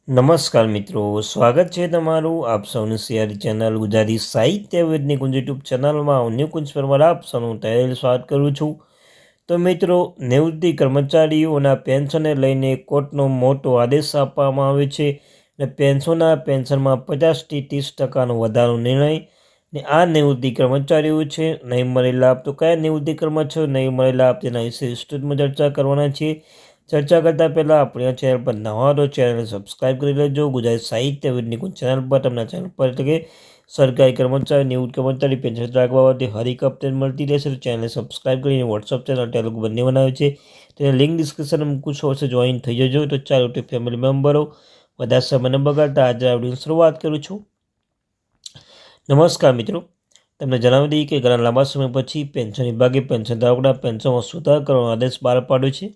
નમસ્કાર મિત્રો, સ્વાગત છે તમારું આપ સૌની સિયારી ચેનલ ગુજરાતી સાહિત્ય વેદની કુંજ યુટ્યુબ ચેનલમાં અન્ય કુંજ પરમાર આપ સૌનું તહેલ સ્વાગત કરું છું. તો મિત્રો, નિવૃત્તિ કર્મચારીઓના પેન્શનને લઈને કોર્ટનો મોટો આદેશ આપવામાં આવે છે અને પેન્શનમાં 50થી 30% વધારો નિર્ણય. ને આ નિવૃત્તિ કર્મચારીઓ છે નહીં મળે લાભ. તો કયા નિવૃત્તિ કર્મચારીઓ નહીં મળે લાભ તેના વિશે વિસ્તૃતમાં ચર્ચા કરવાના છીએ. ચર્ચા કરતાં પહેલાં આપણી આ ચેનલ પર નવા તો ચેનલને સબસ્ક્રાઈબ કરી લેજો. ગુજરાતી સાહિત્ય વિદની ચેનલ પર તમને ચેનલ પર એટલે કે સરકારી કર્મચારી નિવૃત્ત કર્મચારી પેન્શન રાખવા બાબતે હરેક અપડેટ મળતી રહેશે. તો ચેનલને સબસ્ક્રાઈબ કરીને વોટ્સઅપ ચેનલ ટેલિગ્રામ બંને બનાવે છે તેને લિંક ડિસ્ક્રિપ્શનમાં મૂકું છું, અવશ્ય જોઈન થઈ જજો. તો ચાલો તે ફેમિલી મેમ્બરો બધા સમયને બગાડતા આજે આ વિડીયોની શરૂઆત કરું છું. નમસ્કાર મિત્રો, તમને જણાવી દઈએ કે ઘણા લાંબા સમય પછી પેન્શન વિભાગે પેન્શન ધારકોના પેન્શનમાં સુધાર કરવાનો આદેશ બહાર પાડ્યો છે.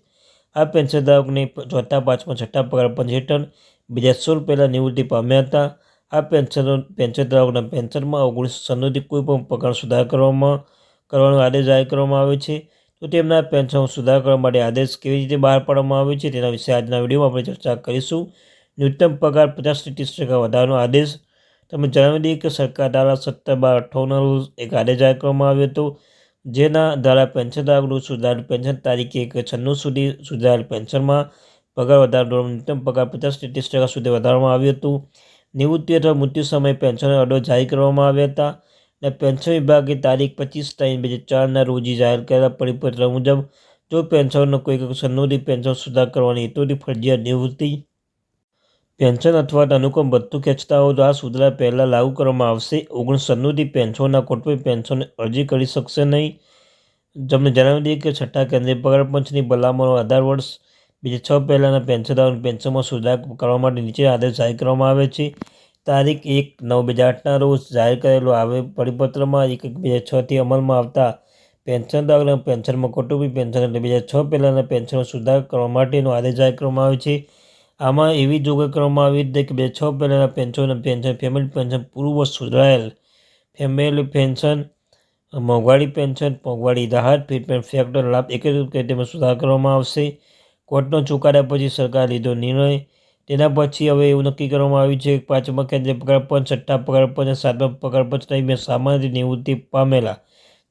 આ પેન્શન ધારકને ચોથા, પાંચમા, છઠ્ઠા પગાર પંચ હેઠળ 2016 પહેલાં નિવૃત્તિ પામ્યા હતા. આ પેન્શન ધારકોના પેન્શનમાં 1996થી કોઈપણ પગાર સુધાર કરવાનો આદેશ જાહેર કરવામાં આવે છે. તો તેમના પેન્શનમાં સુધાર કરવા માટે આદેશ કેવી રીતે બહાર પાડવામાં આવે છે તેના વિશે આજના વિડીયોમાં આપણે ચર્ચા કરીશું. ન્યૂનતમ પગાર 50થી 30% વધારવાનો આદેશ. તમે જણાવી દઈએ કે સરકાર દ્વારા 17/12/58 રોજ એક આદેશ જાહેર કરવામાં આવ્યો હતો, જેના દ્વારા પેન્શન ધારકોનું સુધારેલ પેન્શન તારીખ 1/96 સુધી સુધારેલ પેન્શનમાં પગાર વધારો ન્યૂનતમ પગાર 50થી 30% સુધી વધારવામાં આવ્યું હતું. નિવૃત્તિ અથવા મૃત્યુ સમયે પેન્શન ઓર્ડર જારી કરવામાં આવ્યા હતા અને પેન્શન વિભાગે તારીખ 25/3/2004ના રોજ જાહેર કરેલા પરિપત્ર મુજબ જો પેન્શનનો કોઈ સન્નોથી પેન્શન સુધાર કરવાની હેતુથી ફરજિયાત નિવૃત્તિ પેન્શન અથવા અનુક્રમ ભથ્થું ખેંચતા હોય તો આ સુધારા પહેલાં લાગુ કરવામાં આવશે. 1996થી પેન્શનના કોર્ટમાં પેન્શન અરજી કરી શકશે નહીં. તમને જણાવી દઈએ કે છઠ્ઠા કેન્દ્રીય પગાર પંચની ભલામણો 18 વર્ષ 2006 પહેલાંના પેન્શનધારકોની પેન્શનમાં સુધાર કરવા માટે નીચે આદેશ જાહેર કરવામાં આવે છે. તારીખ 1/9/2008ના રોજ જાહેર કરેલો આવે પરિપત્રમાં 1/1/2006થી અમલમાં આવતા પેન્શનધારકોના પેન્શનમાં કૌટુંબિક પેન્શન એટલે 2006 પહેલાંના પેન્શનમાં સુધાર કરવા માટેનો આદેશ જાહેર કરવામાં આવે છે. આમાં એવી જોગવાઈ કરવામાં આવી હતી કે 2006 પહેલાંના પેન્શન ફેમિલી પેન્શન પૂર્વ સુધરાયેલ ફેમિલી પેન્શન, મોંઘવારી પેન્શન, મોંઘવારી રાહત, ટ્રીટમેન્ટ ફેક્ટર લાભ એકત્રિત કરી તેમાં સુધાર કરવામાં આવશે. કોર્ટનો ચુકાદા પછી સરકારે લીધો નિર્ણય. તેના પછી હવે એવું નક્કી કરવામાં આવ્યું છે કે પાંચમા કેન્દ્રીય પગાર પંચ, છઠ્ઠા પગાર પંચ અને સાતમા પગાર પંચ દરમિયાન સામાન્ય રીતે નિવૃત્તિ પામેલા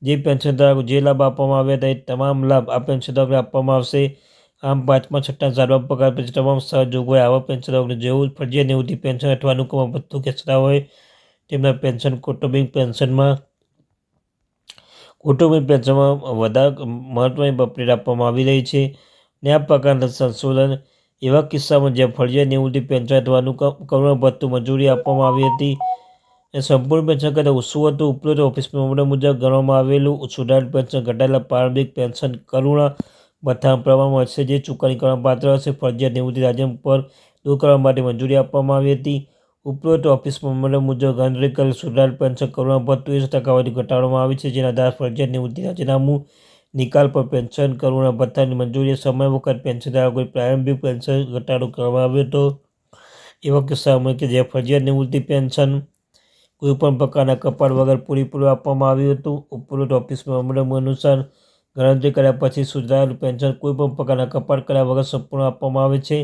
જે પેન્શનધારકો જે લાભ આપવામાં આવ્યા હતા એ તમામ લાભ આ પેન્શનધારકોને આપવામાં આવશે. આમ પાંચમા, છઠ્ઠા, સાતમા પગાર પછી તમામ સહજ જોગવાઈ આવા પેન્શનધારકોને જેવું ફરજિયાત નિવૃત્તિ પેન્શન અથવા અનુક્રમ ભથ્થું ખેંચતા હોય તેમના પેન્શન કૌટુંબિક પેન્શનમાં વધારે મહત્વની અપડેટ આપવામાં આવી રહી છે. ને આ પ્રકારના સંશોધન એવા કિસ્સામાં જ્યાં ફરજિયાત નિવૃત્તિ પેન્શન અથવા અનુક્રમ ભથ્થું મંજૂરી આપવામાં આવી હતી અને સંપૂર્ણ પેન્શન કરતાં ઓછું હતું. ઉપરોક્ત ઓફિસ મેમોરન્ડમ મુજબ ગણવામાં આવેલું સુધારેલ પેન્શન ઘટાડેલા પ્રારંભિક પેન્શન કરુણા ભથ્થાના પ્રમાણમાં વધશે જે ચૂકવણી કરવા પાત્ર હશે. ફરજિયાત નિવૃત્તિ રાજ્ય પર દૂર કરવા માટે મંજૂરી આપવામાં આવી હતી. ઉપરોક્ત ઓફિસ મેમોરન્ડમ મુજબ ગણતરી કરેલ સુધારેલ પેન્શન કરુણા ભથ્થું 30% ઘટાડવામાં આવી છે, જેના આધારે ફરજિયાત નિવૃત્તિ રાજીનામું નિકાલ પર પેન્શન કરુણા ભથ્થાની મંજૂરી સમય વખત પેન્શનધારકોએ પ્રારંભિક પેન્શન ઘટાડો કરવામાં આવ્યો હતો. એવા કિસ્સામાં કે જ્યાં ફરજિયાત નિવૃત્તિ પેન્શન કોઈપણ પ્રકારના કપાત વગર પૂરેપૂરું આપવામાં આવ્યું હતું. ઉપરોક્ત ઓફિસ મેમોરન્ડમ અનુસાર ગણતરી કર્યા પછી સુધારેલ પેન્શન કોઈપણ પ્રકારના કપાત કર્યા વગર સંપૂર્ણ આપવામાં આવે છે.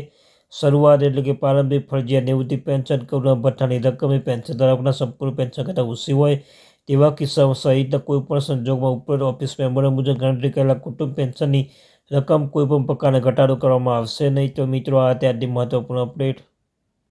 શરૂઆત એટલે કે પ્રારંભિક ફરજિયાત નિવૃત્તિ પેન્શન કરુણા ભથ્થાની રકમ એ પેન્શનધારકોના સંપૂર્ણ પેન્શન કરતાં ઓછી હોય તેવા કિસ્સામાં સહિતના કોઈપણ સંજોગોમાં ઉપરોક્ત ઓફિસ મેમોરન્ડમ મુજબ ગણતરી કરેલા કુટુંબ પેન્શનની રકમ કોઈપણ પ્રકારના ઘટાડો કરવામાં આવશે નહીં. તો મિત્રો, આ ત્યારથી મહત્વપૂર્ણ અપડેટ.